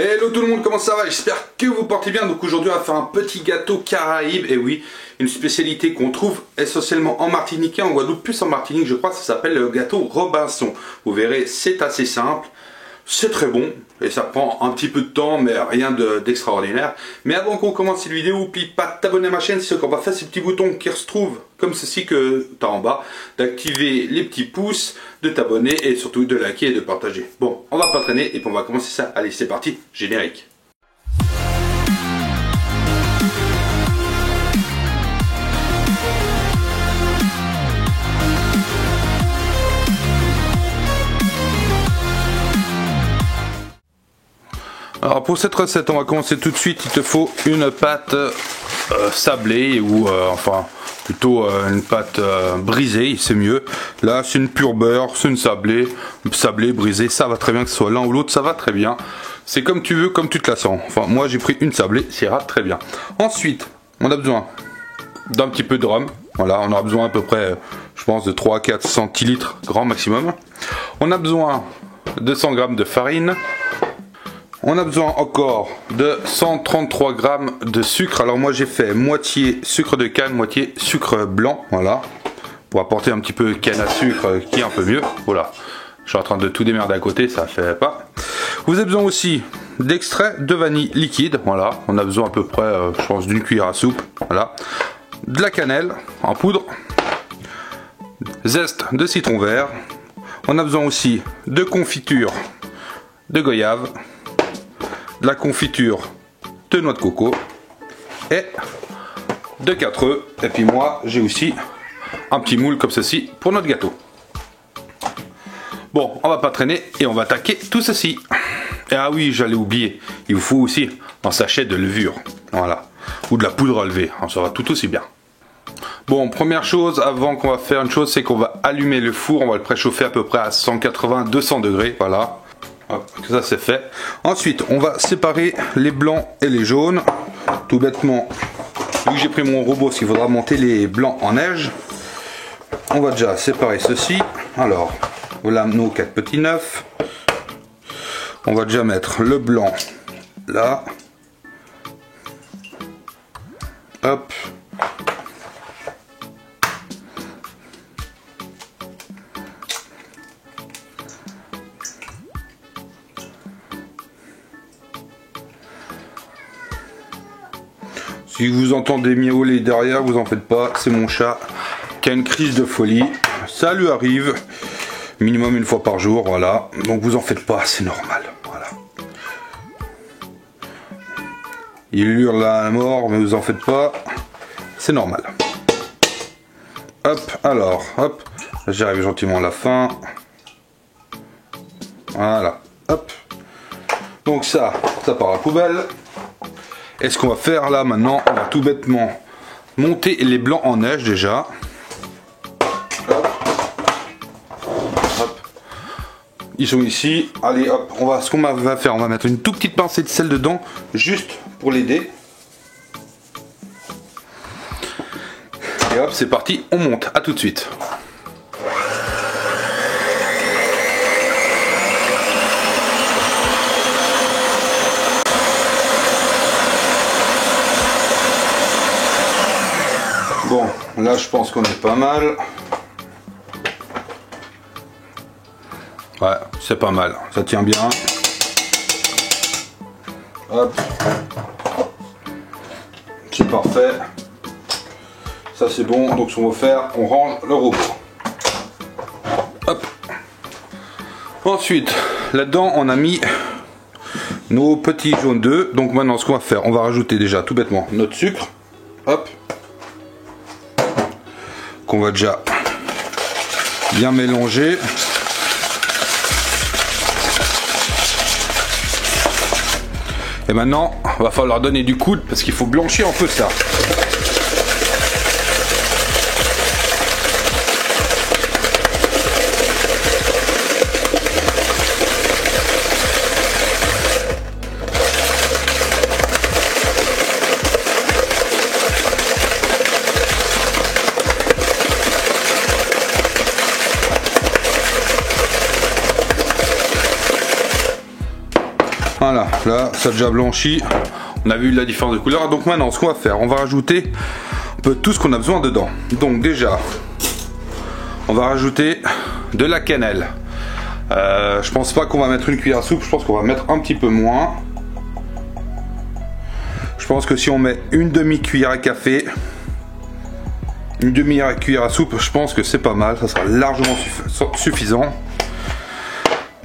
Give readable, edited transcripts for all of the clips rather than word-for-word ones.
Hello tout le monde, comment ça va? J'espère que vous portez bien. Donc aujourd'hui on va faire un petit gâteau Caraïbe. Et oui, une spécialité qu'on trouve essentiellement en Martinique et en Guadeloupe, plus en Martinique je crois, ça s'appelle le gâteau Robinson. Vous verrez, c'est assez simple, c'est très bon et ça prend un petit peu de temps mais rien d'extraordinaire. Mais avant qu'on commence cette vidéo, n'oublie pas de t'abonner à ma chaîne, c'est qu'on va faire ces petits boutons qui se trouvent comme ceci que tu as en bas, d'activer les petits pouces, de t'abonner et surtout de liker et de partager. Bon, on va pas traîner et puis on va commencer ça. Allez, c'est parti, générique. Alors pour cette recette, on va commencer tout de suite. Il te faut une pâte sablée ou enfin plutôt une pâte brisée, c'est mieux. Là c'est une pure beurre, c'est une sablée, brisée, ça va très bien que ce soit l'un ou l'autre, ça va très bien. C'est comme tu veux, comme tu te la sens. Enfin moi j'ai pris une sablée, ça ira très bien. Ensuite, on a besoin d'un petit peu de rhum. Voilà, on aura besoin à peu près, je pense, de 3 à 4 centilitres, grand maximum. On a besoin de 100 g de farine. On a besoin encore de 133 g de sucre. Alors moi j'ai fait moitié sucre de canne, moitié sucre blanc, voilà, pour apporter un petit peu canne à sucre qui est un peu mieux. Voilà, je suis en train de tout démerder à côté, ça fait pas. Vous avez besoin aussi d'extrait de vanille liquide, voilà, on a besoin à peu près, je pense, d'une cuillère à soupe, voilà, de la cannelle en poudre, zeste de citron vert. On a besoin aussi de confiture de goyave, de la confiture de noix de coco et de 4 œufs. Et puis moi j'ai aussi un petit moule comme ceci pour notre gâteau. Bon, on va pas traîner et on va attaquer tout ceci. Et ah oui, j'allais oublier, il vous faut aussi un sachet de levure, voilà, ou de la poudre à lever, ça va tout aussi bien. Bon, première chose, avant qu'on va faire une chose, c'est qu'on va allumer le four, on va le préchauffer à peu près à 180-200 degrés, voilà. Hop, ça c'est fait. Ensuite, on va séparer les blancs et les jaunes. Tout bêtement, vu que j'ai pris mon robot, il faudra monter les blancs en neige. On va déjà séparer ceci. Alors, voilà nos 4 petits neufs. On va déjà mettre le blanc là. Hop. Si vous entendez miauler derrière, vous en faites pas, c'est mon chat qui a une crise de folie. Ça lui arrive minimum une fois par jour, voilà. Donc vous en faites pas, c'est normal, voilà. Il hurle à la mort, mais vous en faites pas, c'est normal. Hop, alors, hop, j'arrive gentiment à la fin. Voilà, hop. Donc ça part à la poubelle. Et ce qu'on va faire là maintenant, on va tout bêtement monter les blancs en neige déjà. Hop. Hop. Ils sont ici. Allez hop, ce qu'on va faire, on va mettre une toute petite pincée de sel dedans, juste pour l'aider. Et hop, c'est parti, on monte. À tout de suite. Bon, là je pense qu'on est pas mal. Ouais, c'est pas mal, ça tient bien. Hop. C'est parfait. Ça c'est bon, donc ce qu'on va faire, on range le robot. Hop. Ensuite, là-dedans on a mis nos petits jaunes d'œufs. Donc maintenant ce qu'on va faire, on va rajouter déjà tout bêtement notre sucre. Hop. Qu'on va déjà bien mélanger. Et maintenant, il va falloir donner du coude parce qu'il faut blanchir un peu ça. Voilà, là ça a déjà blanchi, on a vu la différence de couleur. Donc maintenant ce qu'on va faire, on va rajouter un peu tout ce qu'on a besoin dedans. Donc déjà on va rajouter de la cannelle. Je pense pas qu'on va mettre une cuillère à soupe, je pense qu'on va mettre un petit peu moins. Je pense que si on met une demi-cuillère à café, une demi-cuillère à soupe, je pense que c'est pas mal, ça sera largement suffisant.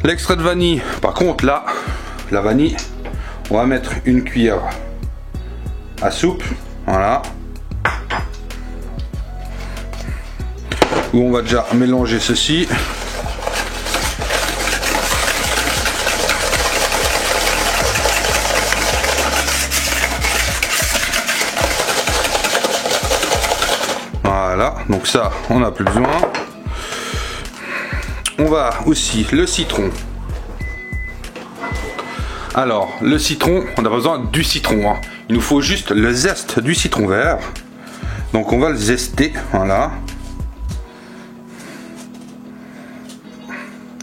L'extrait de vanille, par contre là, la vanille, on va mettre une cuillère à soupe, voilà. Où on va déjà mélanger ceci. Voilà, donc ça, on n'a plus besoin. On va aussi le citron. Alors, le citron, on a besoin du citron. Hein. Il nous faut juste le zeste du citron vert. Donc on va le zester, voilà.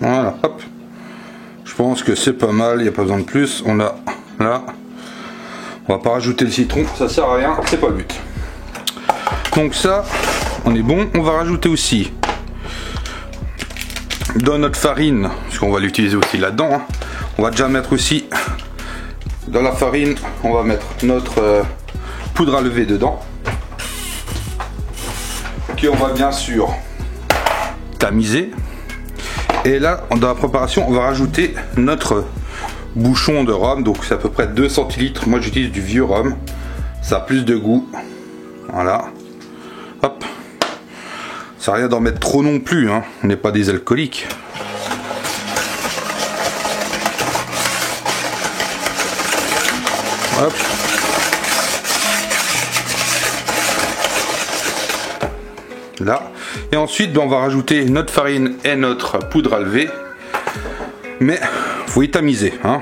Voilà, hop. Je pense que c'est pas mal, il n'y a pas besoin de plus. On a là. On va pas rajouter le citron, ça sert à rien, c'est pas le but. Donc ça, on est bon. On va rajouter aussi dans notre farine, puisqu'on va l'utiliser aussi là-dedans. Hein. On va déjà mettre aussi dans la farine, on va mettre notre poudre à lever dedans. On va bien sûr tamiser. Et là, dans la préparation, on va rajouter notre bouchon de rhum. Donc c'est à peu près 2 centilitres. Moi j'utilise du vieux rhum. Ça a plus de goût. Voilà. Hop. Ça sert à rien d'en mettre trop non plus. Hein. On n'est pas des alcooliques. Hop. Là, et ensuite on va rajouter notre farine et notre poudre à lever, mais faut y tamiser, hein.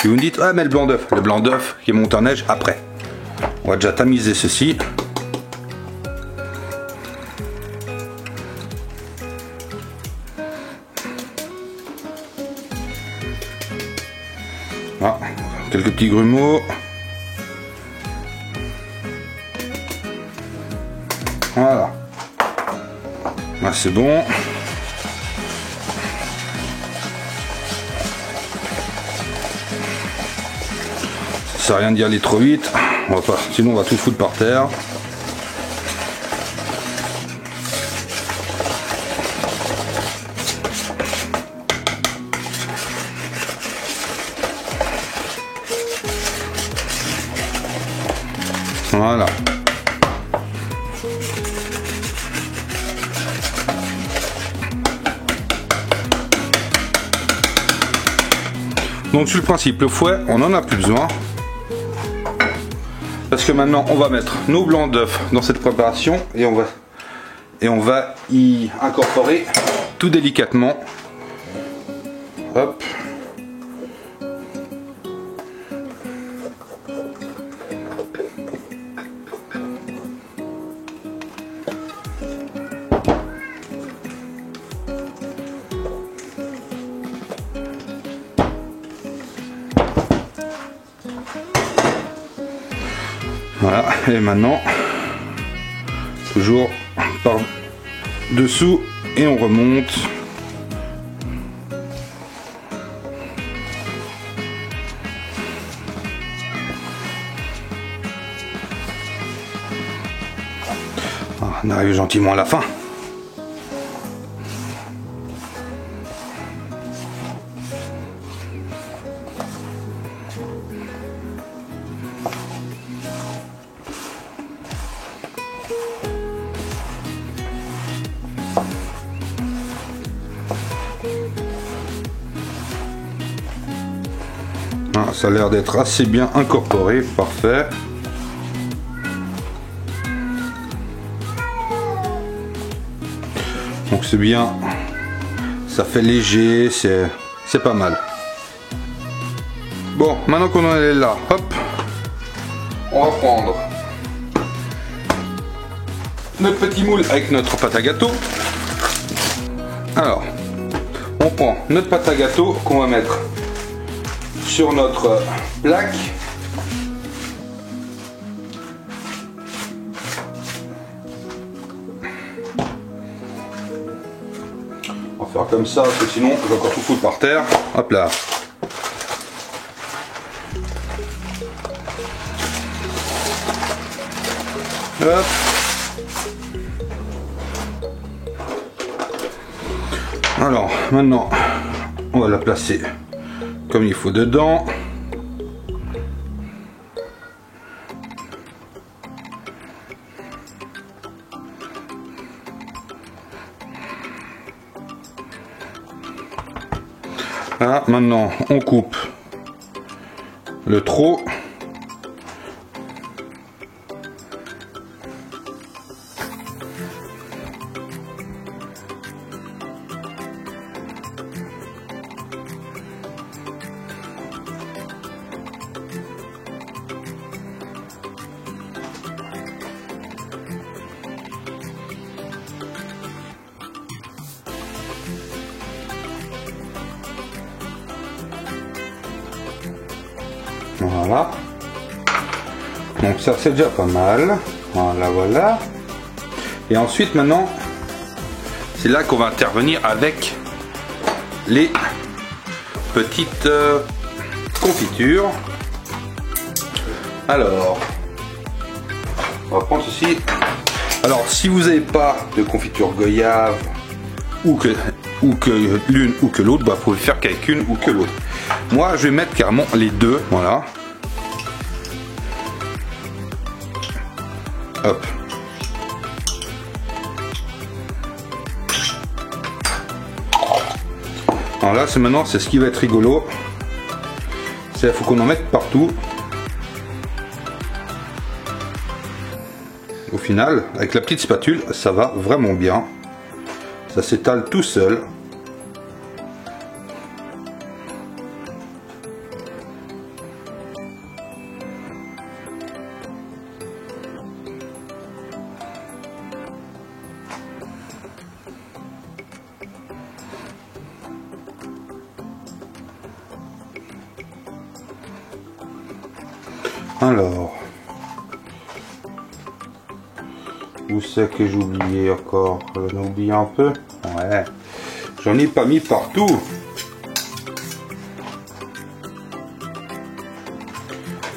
Et vous me dites, ah mais le blanc d'œuf qui monte en neige après. On va déjà tamiser ceci. Ah, quelques petits grumeaux. Voilà. Ah, c'est bon. Ça sert à rien d'y aller trop vite. On va pas, sinon on va tout foutre par terre. Voilà. Donc sur le principe, le fouet, on n'en a plus besoin. Parce que maintenant, on va mettre nos blancs d'œufs dans cette préparation et on va y incorporer tout délicatement. Hop. Voilà, et maintenant, toujours par dessous et on remonte. On arrive gentiment à la fin. Ça a l'air d'être assez bien incorporé, parfait. Donc c'est bien, ça fait léger, c'est pas mal. Bon, maintenant qu'on en est là, hop, on va prendre notre petit moule avec notre pâte à gâteau. Alors, on prend notre pâte à gâteau qu'on va mettre sur notre plaque. On va faire comme ça, parce que sinon je vais encore tout foutre par terre. Hop là. Hop. Alors maintenant on va la placer comme il faut dedans. Là, maintenant on coupe le trou. Voilà. Donc ça c'est déjà pas mal. Voilà, voilà. Et ensuite maintenant, c'est là qu'on va intervenir avec les petites confitures. Alors, on va prendre ceci. Alors, si vous n'avez pas de confiture goyave ou que l'une ou que l'autre, bah, vous pouvez faire qu'avec une ou que l'autre. Moi, je vais mettre carrément les deux, voilà. Hop. Alors là, c'est maintenant, c'est ce qui va être rigolo. C'est, il faut qu'on en mette partout. Au final, avec la petite spatule, ça va vraiment bien. Ça s'étale tout seul. Alors, où c'est que j'ai oublié encore? J'en ai oublié un peu. Ouais, j'en ai pas mis partout.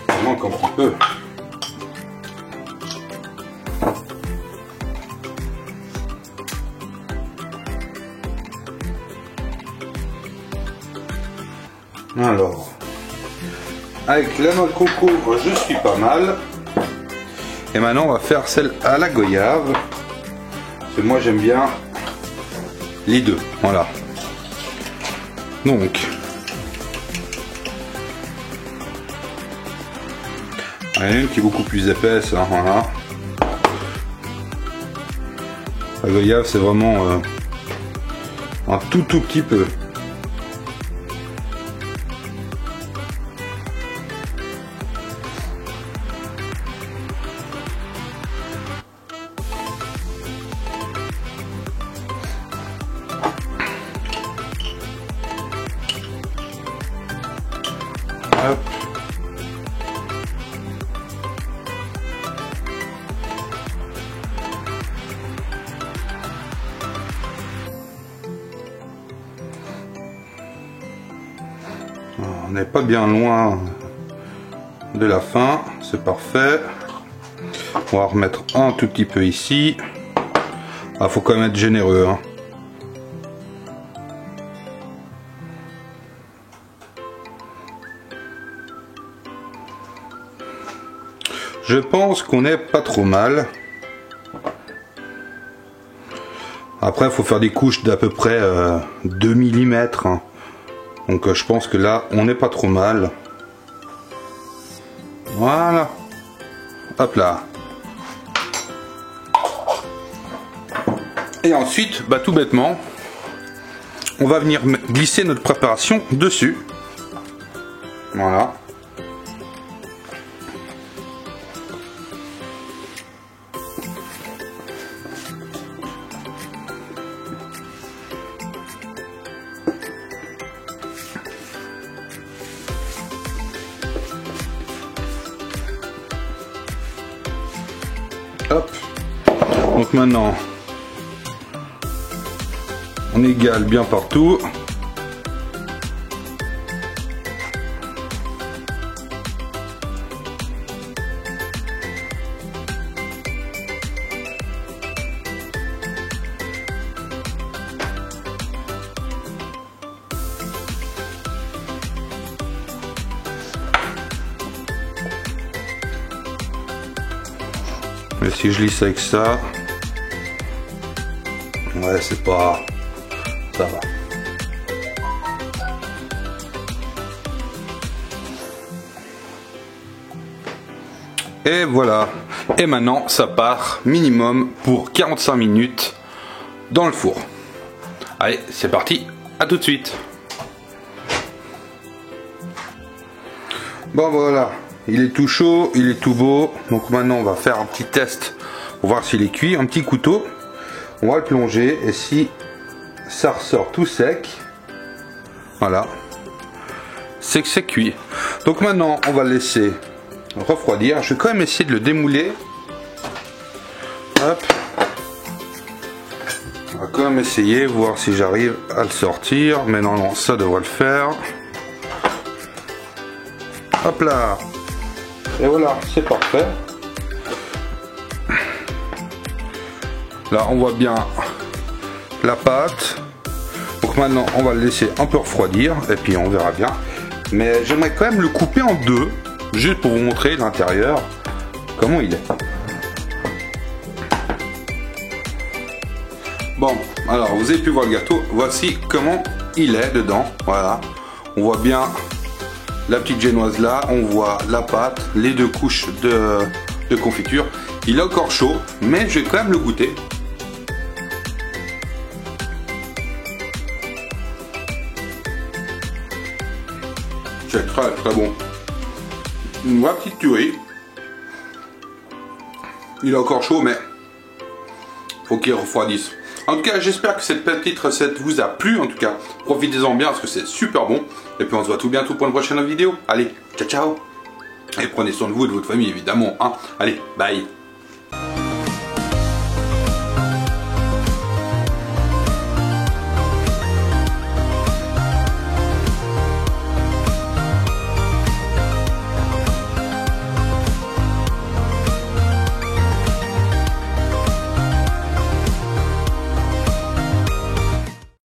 Il manque un petit peu. Alors, avec la noix de coco, je suis pas mal. Et maintenant, on va faire celle à la goyave. Parce que moi, j'aime bien les deux. Voilà. Donc, il y en a une qui est beaucoup plus épaisse. Hein, voilà. La goyave, c'est vraiment un tout petit peu. Hop. On n'est pas bien loin de la fin, c'est parfait. On va remettre un tout petit peu ici. Ah, faut quand même être généreux, hein. Je pense qu'on est pas trop mal. Après, il faut faire des couches d'à peu près 2 mm. Hein. Donc je pense que là, on n'est pas trop mal. Voilà. Hop là. Et ensuite, bah, tout bêtement, on va venir glisser notre préparation dessus. Voilà. Hop. Donc maintenant, on égale bien partout. Mais si je lisse avec ça, ouais, c'est pas... ça va. Et voilà. Et maintenant, ça part minimum pour 45 minutes dans le four. Allez, c'est parti. À tout de suite. Bon, voilà. Il est tout chaud, il est tout beau. Donc maintenant, on va faire un petit test pour voir s'il est cuit. Un petit couteau. On va le plonger. Et si ça ressort tout sec, voilà, c'est que c'est cuit. Donc maintenant, on va le laisser refroidir. Je vais quand même essayer de le démouler. Hop. On va quand même essayer, voir si j'arrive à le sortir. Mais non, ça devrait le faire. Hop là. Et voilà, c'est parfait. Là, on voit bien la pâte. Donc maintenant, on va le laisser un peu refroidir. Et puis, on verra bien. Mais j'aimerais quand même le couper en deux. Juste pour vous montrer l'intérieur. Comment il est. Bon, alors, vous avez pu voir le gâteau. Voici comment il est dedans. Voilà. On voit bien la petite génoise là, on voit la pâte, les deux couches de confiture. Il est encore chaud, mais je vais quand même le goûter. C'est très très bon. Une vraie petite tuerie. Il est encore chaud, mais faut qu'il refroidisse. En tout cas, j'espère que cette petite recette vous a plu. En tout cas, profitez-en bien parce que c'est super bon. Et puis on se voit tout bientôt pour une prochaine vidéo. Allez, ciao ciao. Et prenez soin de vous et de votre famille évidemment. Hein. Allez, bye.